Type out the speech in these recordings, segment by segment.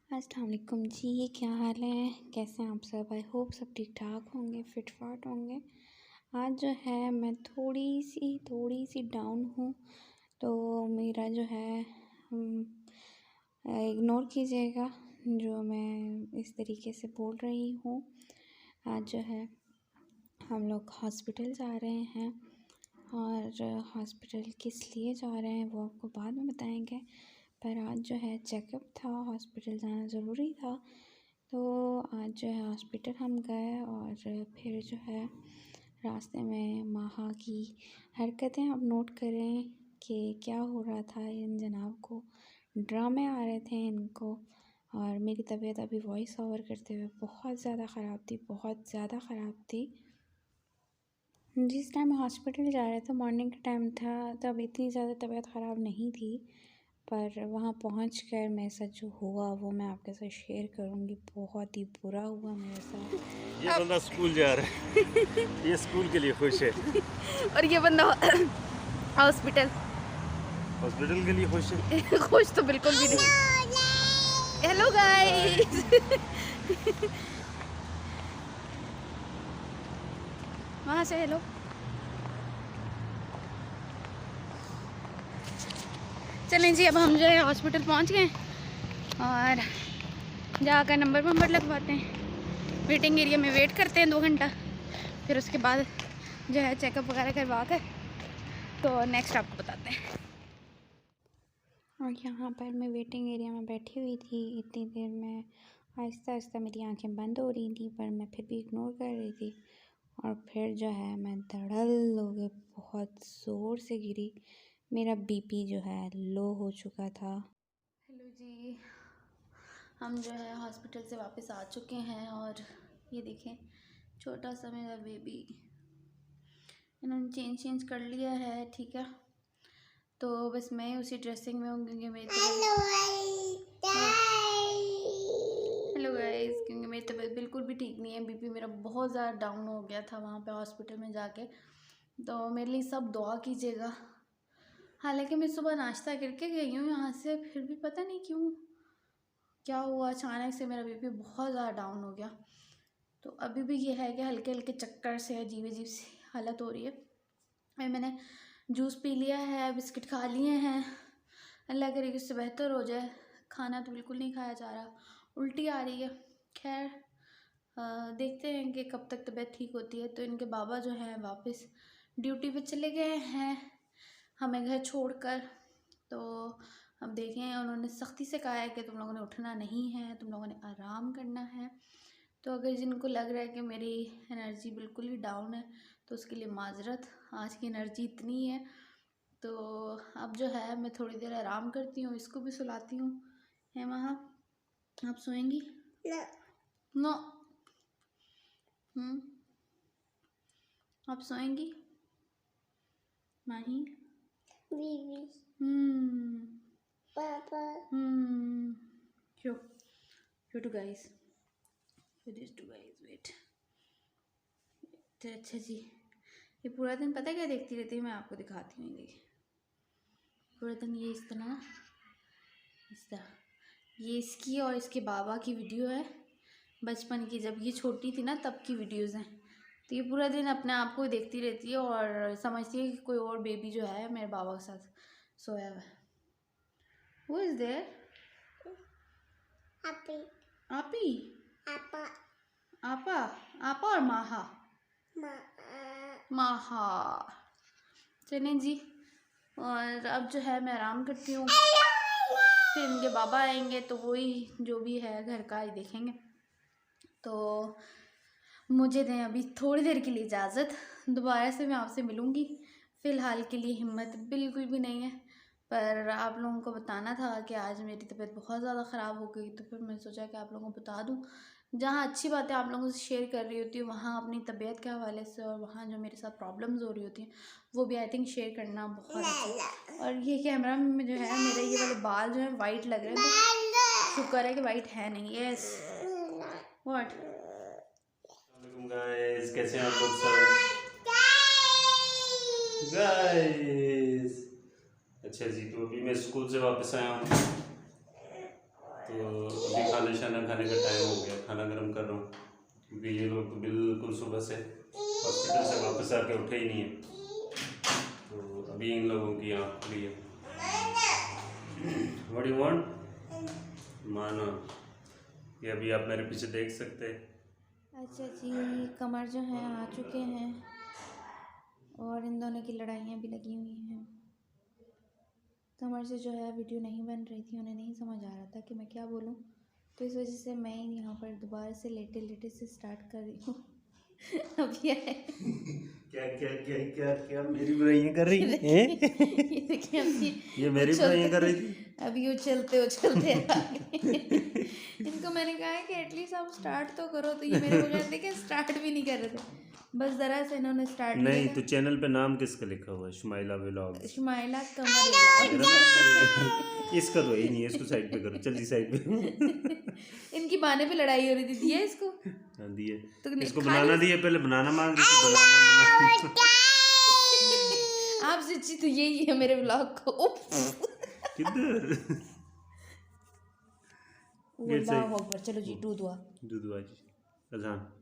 अस्सलाम वालेकुम जी, क्या हाल है? कैसे हैं आप सब? आई होप सब ठीक ठाक होंगे, फिट फाट होंगे। आज जो है मैं थोड़ी सी डाउन हूँ, तो मेरा जो है इग्नोर कीजिएगा जो मैं इस तरीके से बोल रही हूँ। आज जो है हम लोग हॉस्पिटल जा रहे हैं और हॉस्पिटल किस लिए जा रहे हैं वो आपको बाद में बताएंगे। पर आज जो है चेकअप था, हॉस्पिटल जाना ज़रूरी था, तो आज जो है हॉस्पिटल हम गए और फिर जो है रास्ते में माहा की हरकतें आप नोट करें कि क्या हो रहा था। इन जनाब को ड्रामे आ रहे थे इनको, और मेरी तबीयत अभी वॉइस ओवर करते हुए बहुत ज़्यादा ख़राब थी। जिस टाइम हॉस्पिटल जा रहे थे मॉर्निंग का टाइम था, तब इतनी ज़्यादा तबीयत ख़राब नहीं थी, पर वहाँ पहुँचकर मेरे साथ जो हुआ वो मैं आपके साथ शेयर करूँगी। बहुत ही बुरा हुआ मेरे साथ। ये बंदा स्कूल जा रहा है ये स्कूल के लिए खुश है और ये बंदा हॉस्पिटल के लिए खुश है। खुश तो बिल्कुल भी नहीं। Hello guys. वहाँ से हेलो। चलें जी, अब हम जो है हॉस्पिटल पहुँच गए और जाकर नंबर लगवाते हैं। वेटिंग एरिया में वेट करते हैं 2 घंटा, फिर उसके बाद जो है चेकअप वगैरह करवा कर तो नेक्स्ट आपको बताते हैं। और यहाँ पर मैं वेटिंग एरिया में बैठी हुई थी, इतनी देर में आहिस्ता आहिस्ता मेरी आंखें बंद हो रही थी, पर मैं फिर भी इग्नोर कर रही थी। और फिर जो है मैं धड़ल हो गई, बहुत ज़ोर से गिरी। मेरा बीपी जो है लो हो चुका था। हेलो जी, हम जो है हॉस्पिटल से वापस आ चुके हैं और ये देखें छोटा सा मेरा बेबी, इन्होंने चेंज कर लिया है। ठीक है, तो बस मैं उसी ड्रेसिंग में हूँ क्योंकि मेरी हेलो गाइस, क्योंकि मेरी तबीयत बिल्कुल भी ठीक नहीं है। बीपी मेरा बहुत ज़्यादा डाउन हो गया था वहाँ पे हॉस्पिटल में जाके, तो मेरे लिए सब दुआ कीजिएगा। हालांकि मैं सुबह नाश्ता करके गई हूँ यहाँ से, फिर भी पता नहीं क्यों क्या हुआ, अचानक से मेरा बीपी बहुत ज़्यादा डाउन हो गया। तो अभी भी ये है कि हल्के हल्के चक्कर से अजीब सी हालत हो रही है। मैंने जूस पी लिया है, बिस्किट खा लिए हैं, अल्लाह करे कि उससे बेहतर हो जाए। खाना तो बिल्कुल नहीं खाया जा रहा, उल्टी आ रही है। खैर देखते हैं कि कब तक तबीयत ठीक होती है। तो इनके बाबा जो हैं वापस ड्यूटी पे चले गए हैं हमें घर छोड़कर। तो अब देखें, उन्होंने सख्ती से कहा है कि तुम लोगों ने उठना नहीं है, तुम लोगों ने आराम करना है। तो अगर जिनको लग रहा है कि मेरी एनर्जी बिल्कुल ही डाउन है तो उसके लिए माजरत, आज की एनर्जी इतनी है। तो अब जो है मैं थोड़ी देर आराम करती हूँ, इसको भी सुलाती हूँ। है वहाँ, आप सोएंगी? नो। आप सोएंगी माही? पापा। show to guys, show this to guys, wait। तो अच्छा जी, ये पूरा दिन पता है क्या देखती रहती है, मैं आपको दिखाती हूँ। देखिए पूरा दिन ये इस तरह ये इसकी और इसके बाबा की वीडियो है बचपन की, जब ये छोटी थी ना तब की वीडियोस हैं। तो ये पूरा दिन अपने आप को देखती रहती है और समझती है कि कोई और बेबी जो है मेरे बाबा के साथ सोया हुआ है। Who is there? आपी? आपा और माहा? माहा। चलें जी, और अब जो है मैं आराम करती हूँ, फिर इनके बाबा आएंगे तो वही जो भी है घर का ही देखेंगे। तो मुझे दें अभी थोड़ी देर के लिए इजाज़त, दोबारा से मैं आपसे मिलूँगी। फ़िलहाल के लिए हिम्मत बिल्कुल भी नहीं है, पर आप लोगों को बताना था कि आज मेरी तबीयत बहुत ज़्यादा ख़राब हो गई, तो फिर मैं सोचा कि आप लोगों को बता दूं। जहाँ अच्छी बातें आप लोगों से शेयर कर रही होती हूँ, वहाँ अपनी तबीयत के हवाले से और वहाँ जो मेरे साथ प्रॉब्लम्स हो रही होती हैं वो भी आई थिंक शेयर करना बहुत अच्छा। और ये कैमरा में जो है मेरे ये वाले बाल जो है वाइट लग रहे हैं, तो शुक्र है कि वाइट है नहीं। यस व्हाट गाइस, कैसे हैं आप लोग सब? गाइस, अच्छा जी, तो अभी मैं स्कूल से वापस आया हूँ तो अभी खाना शाना खाने का टाइम हो गया, खाना गर्म कर रहा हूँ। अभी ये लोग तो बिल्कुल सुबह से हॉस्पिटल से वापस आके उठे ही नहीं है, तो अभी इन लोगों की आँख खुली है। What you want? मानो ये अभी आप मेरे पीछे देख सकते हैं। अच्छा जी, कमर जो है आ चुके हैं और इन दोनों की लड़ाइयाँ भी लगी हुई हैं। कमर से जो है वीडियो नहीं बन रही थी, उन्हें नहीं समझ आ रहा था कि मैं क्या बोलूं, तो इस वजह से मैं यहाँ पर दोबारा से लेटे लेटे से स्टार्ट कर रही हूँ। अब ये क्या क्या क्या क्या क्या मेरी बुराइयां कर रही है? ये देखिए अभी ये मेरी बुराइयां कर रही थी। अभी उछलते उछलते आ गए। इनको मैंने कहा है कि एटलीस्ट आप स्टार्ट तो करो, तो ये मेरे बगैर देखे स्टार्ट भी नहीं कर रहे थे। बस ज़रा से इन्होंने स्टार्ट नहीं तो चैनल पे नाम किसका लिखा हुआ है? शुमाइला व्लॉग। शुमाइला कमर इसका तो यही नहीं है, इसको साइड पे करो, जल्दी साइड पे। इनकी बाने पे लड़ाई हो रही थी, दिया इसको हाँ दिए, तो इसको बनाना दिए, पहले बनाना मांग रही थी, बनाना आप सच्ची तो यही है मेरे ब्लॉग को। किधर? अल्लाह अकबर। चलो जी, डू दुआ। दूध जी, अजान।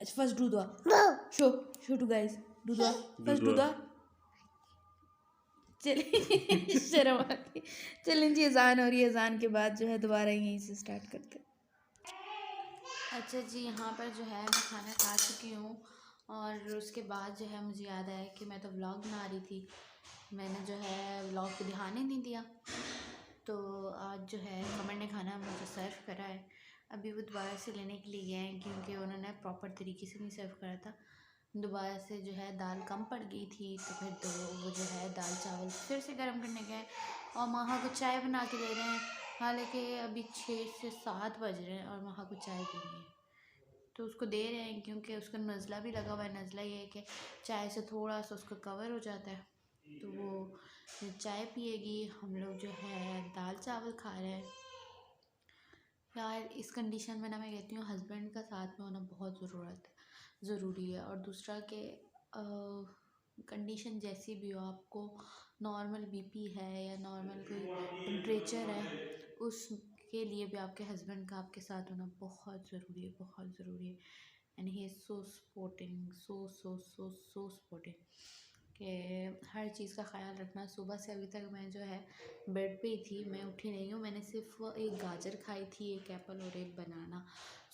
फर्स्ट डू दुआ। शो टू गाइस, डू दुआ। फर्स्ट डू दुआ। चलिए शर्म आ गई। चलें जी, अजान हो रही है, अजान के बाद जो है दोबारा यहीं से स्टार्ट करते हैं। अच्छा जी, यहाँ पर जो है मैं खाना खा चुकी हूँ और उसके बाद जो है मुझे याद आया कि मैं तो व्लॉग बना रही थी, मैंने जो है व्लॉग पे ध्यान ही नहीं दिया। तो आज जो है कमर ने खाना मुझे सर्व करा है, अभी वो दोबारा से लेने के लिए गए हैं क्योंकि उन्होंने प्रॉपर तरीके से नहीं सर्व करा था। दोबारा से जो है दाल कम पड़ गई थी, तो फिर तो वो जो है दाल चावल फिर से गर्म करने गए और माहा को चाय बना के दे रहे हैं। हालांकि अभी 6 से 7 बज रहे हैं और माहा को चाय पीनी है, तो उसको दे रहे हैं क्योंकि उसका नज़ला भी लगा हुआ है। नज़ला ये है कि चाय से थोड़ा सा उसका कवर हो जाता है, तो वो चाय पिएगी। हम लोग जो है दाल चावल खा रहे हैं। यार इस कंडीशन में ना मैं कहती हूँ हस्बैंड का साथ में होना बहुत ज़रूरी है। और दूसरा कि कंडीशन जैसी भी हो, आपको नॉर्मल बीपी है या नॉर्मल कोई टेम्परेचर है, उसके लिए भी आपके हस्बैंड का आपके साथ होना बहुत ज़रूरी है, बहुत ज़रूरी है। And he is so supporting, so supporting कि हर चीज़ का ख्याल रखना। सुबह से अभी तक मैं जो है बेड पे ही थी, मैं उठी नहीं हूँ। मैंने सिर्फ एक गाजर खाई थी, एक एप्पल और एक बनाना।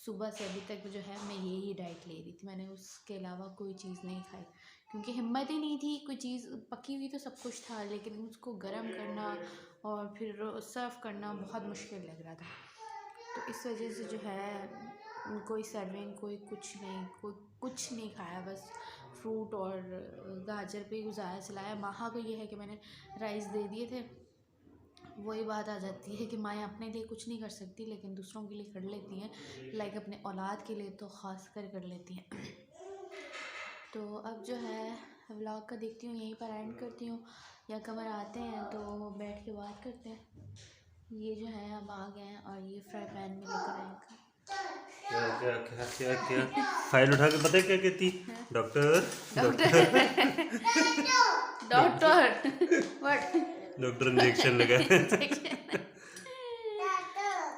सुबह से अभी तक जो है मैं यही डाइट ले रही थी, मैंने उसके अलावा कोई चीज़ नहीं खाई क्योंकि हिम्मत ही नहीं थी। कोई चीज़ पकी हुई तो सब कुछ था, लेकिन उसको गर्म करना और फिर सर्व करना बहुत मुश्किल लग रहा था। तो इस वजह से जो है कोई सर्विंग, कोई कुछ नहीं खाया, बस फ्रूट और गाजर पे गुजारा चलाया। माहा को ये है कि मैंने राइस दे दिए थे। वही बात आ जाती है कि माएँ अपने लिए कुछ नहीं कर सकती लेकिन दूसरों के लिए कर लेती हैं, लाइक अपने औलाद के लिए तो ख़ास कर लेती हैं। तो अब जो है व्लॉग का देखती हूँ, यहीं पर एंड करती हूँ, या कमर आते हैं तो बैठ के बात करते हैं। ये जो है अब आ गए हैं और ये फ्राई पैन में लेकर आए। क्या क्या क्या क्या क्या फाइल उठा के पता है क्या कहती? Doctor what? डॉक्टर इंजेक्शन लगा।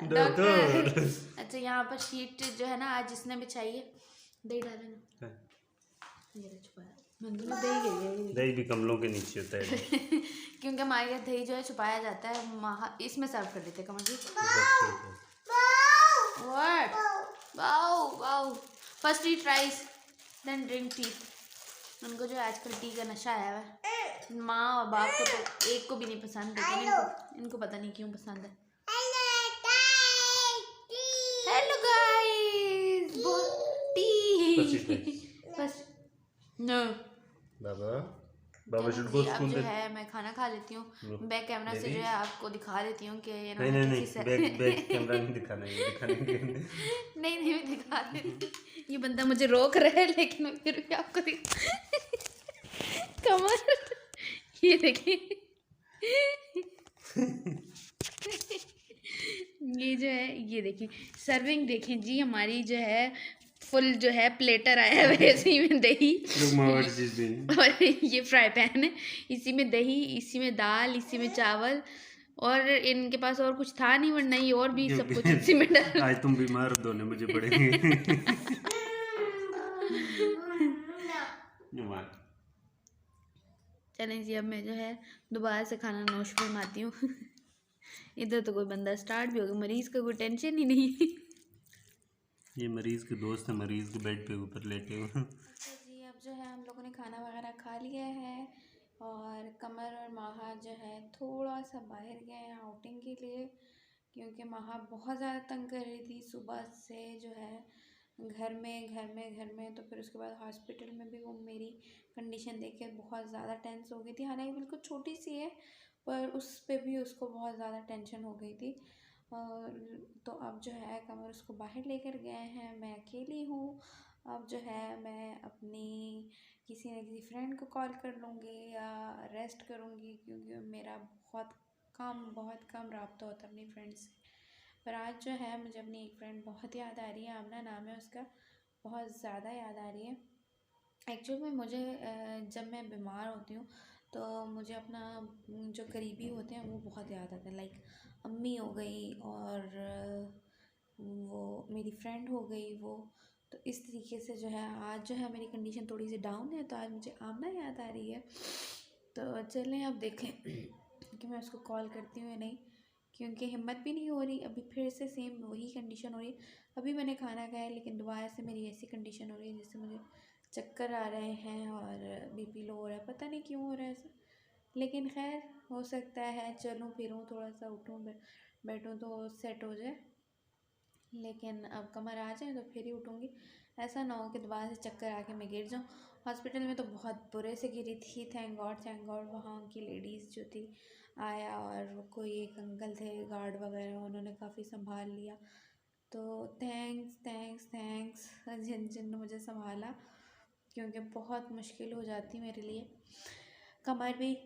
डॉक्टर। अच्छा, यहाँ पर शीट जो है ना आज जिसने बिछाई है, दही डाले ना, दही भी कमलों के नीचे होता है। क्योंकि हमारे यहाँ दही जो है छुपाया जाता है, इसमें सर्व कर देते हैं। Kamal ji, what? Wow, first eat rice then drink tea. उनको जो आजकल टी का नशा आया है। माँ और बाप को तो एक को भी नहीं पसंद, लेकिन इनको पता नहीं क्यों पसंद है। हेलो गाइस, टी बस नो बाबा शुड गो स्कूल। जो है मैं खाना खा लेती हूँ, बैक कैमरा से जो है आपको दिखा देती हूँ कि नहीं बैक कैमरा नहीं दिखाना है, दिखाने के नहीं मैं दिखा देती। ये बंदा मुझे रोक रहा है लेकिन मैं फिर भी आपको कमर, ये देखिए ये जो है, ये देखिए सर्विंग देखें जी, हमारी जो है फुल जो है प्लेटर आया है, इसी में दही और ये फ्राई पैन है, इसी में दही, इसी में दाल, इसी में चावल और इनके पास और कुछ था नहीं, वरना ये और भी सब कुछ क्योंकि इसी में डाल आज तुम बीमार हो, धोने मुझे पड़ेंगे। चलें जी, अब मैं जो है दोबारा से खाना नोश फरमाती हूँ। इधर तो कोई बंदा स्टार्ट भी हो गया, मरीज़ का कोई टेंशन ही नहीं। ये मरीज़ के दोस्त है, मरीज़ के बेड पे ऊपर लेटे हुए। अच्छा जी, अब जो है हम लोगों ने खाना वगैरह खा लिया है और कमर और माहा जो है थोड़ा सा बाहर गए हैं आउटिंग के लिए, क्योंकि माहा बहुत ज़्यादा तंग कर रही थी सुबह से जो है घर में। तो फिर उसके बाद हॉस्पिटल में भी वो मेरी कंडीशन देख के बहुत ज़्यादा टेंस हो गई थी। हालांकि बिल्कुल छोटी सी है, पर उस पे भी उसको बहुत ज़्यादा टेंशन हो गई थी। और तो अब जो है कमर उसको बाहर लेकर गए हैं, मैं अकेली हूँ। अब जो है मैं अपनी किसी न किसी फ्रेंड को कॉल कर लूँगी या रेस्ट करूँगी, क्योंकि मेरा बहुत कम रब्ता होता है अपनी फ्रेंड से। पर आज जो है मुझे अपनी एक फ्रेंड बहुत याद आ रही है, आमना नाम है उसका, बहुत ज़्यादा याद आ रही है। एक्चुअल में मुझे जब मैं बीमार होती हूँ तो मुझे अपना जो करीबी होते हैं वो बहुत याद आता है। लाइक अम्मी हो गई और वो मेरी फ्रेंड हो गई वो। तो इस तरीके से जो है आज जो है मेरी कंडीशन थोड़ी सी डाउन है, तो आज मुझे आमना याद आ रही है। तो चलें अब देखें कि मैं उसको कॉल करती हूँ या नहीं, क्योंकि हिम्मत भी नहीं हो रही। अभी फिर से सेम वही कंडीशन हो रही है। अभी मैंने खाना खाया लेकिन दोबारा से मेरी ऐसी कंडीशन हो रही है जिससे मुझे चक्कर आ रहे हैं और बीपी लो हो रहा है, पता नहीं क्यों हो रहा है ऐसा। लेकिन खैर हो सकता है चलूँ फिरूँ थोड़ा सा उठूँ बैठूँ तो सेट हो जाए, लेकिन अब कमर आ जाए तो फिर ही उठूँगी। ऐसा ना हो कि दोबारा से चक्कर आके मैं गिर जाऊँ। हॉस्पिटल में तो बहुत बुरे से गिरी थी। थैंक गॉड वहाँ की लेडीज़ जो थी आया और कोई एक अंकल थे गार्ड वगैरह, उन्होंने काफ़ी संभाल लिया। तो थैंक्स जिन मुझे संभाला, क्योंकि बहुत मुश्किल हो जाती मेरे लिए। कमर भी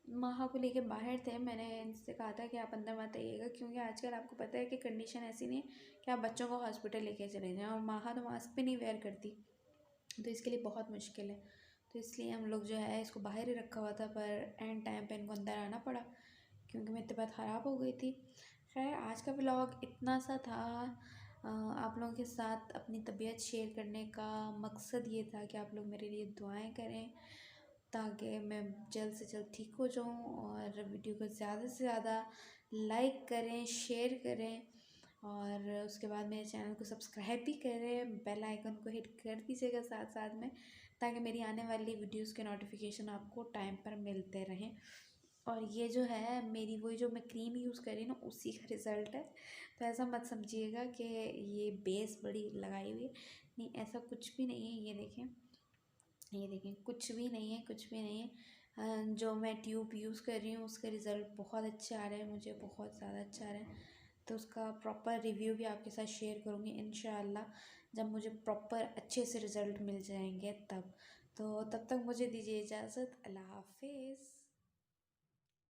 माहा को लेके बाहर थे, मैंने इनसे कहा था कि आप अंदर मत आइएगा, क्योंकि आजकल आपको पता है कि कंडीशन ऐसी नहीं है कि आप बच्चों को हॉस्पिटल लेके चले जाएं, और माहा तो मास्क भी नहीं वेयर करती, तो इसके लिए बहुत मुश्किल है। तो इसलिए हम लोग जो है इसको बाहर ही रखा हुआ था, पर एंड टाइम पे इनको अंदर आना पड़ा क्योंकि मेरी तबीयत ख़राब हो गई थी। खैर आज का व्लॉग इतना सा था। आप लोगों के साथ अपनी तबीयत शेयर करने का मकसद ये था कि आप लोग मेरे लिए दुआएं करें ताकि मैं जल्द से जल्द ठीक हो जाऊं, और वीडियो को ज़्यादा से ज़्यादा लाइक करें, शेयर करें, और उसके बाद मेरे चैनल को सब्सक्राइब भी करें, बेल आइकन को हिट कर दीजिएगा साथ साथ में, ताकि मेरी आने वाली वीडियोस के नोटिफिकेशन आपको टाइम पर मिलते रहें। और ये जो है मेरी वही जो मैं क्रीम यूज़ कर रही हूँ ना उसी का रिज़ल्ट है, तो ऐसा मत समझिएगा कि ये बेस बड़ी लगाई हुई है, नहीं ऐसा कुछ भी नहीं है। ये देखें कुछ भी नहीं है, कुछ भी नहीं है। जो मैं ट्यूब यूज़ कर रही हूँ उसका रिज़ल्ट बहुत अच्छे आ रहे हैं, मुझे बहुत ज़्यादा अच्छा आ रहा है। तो उसका प्रॉपर रिव्यू भी आपके साथ शेयर करूँगी इंशाल्लाह, जब मुझे प्रॉपर अच्छे से रिज़ल्ट मिल जाएंगे तब। तो तब तक मुझे दीजिए इजाज़त, अल्लाह हाफिज़।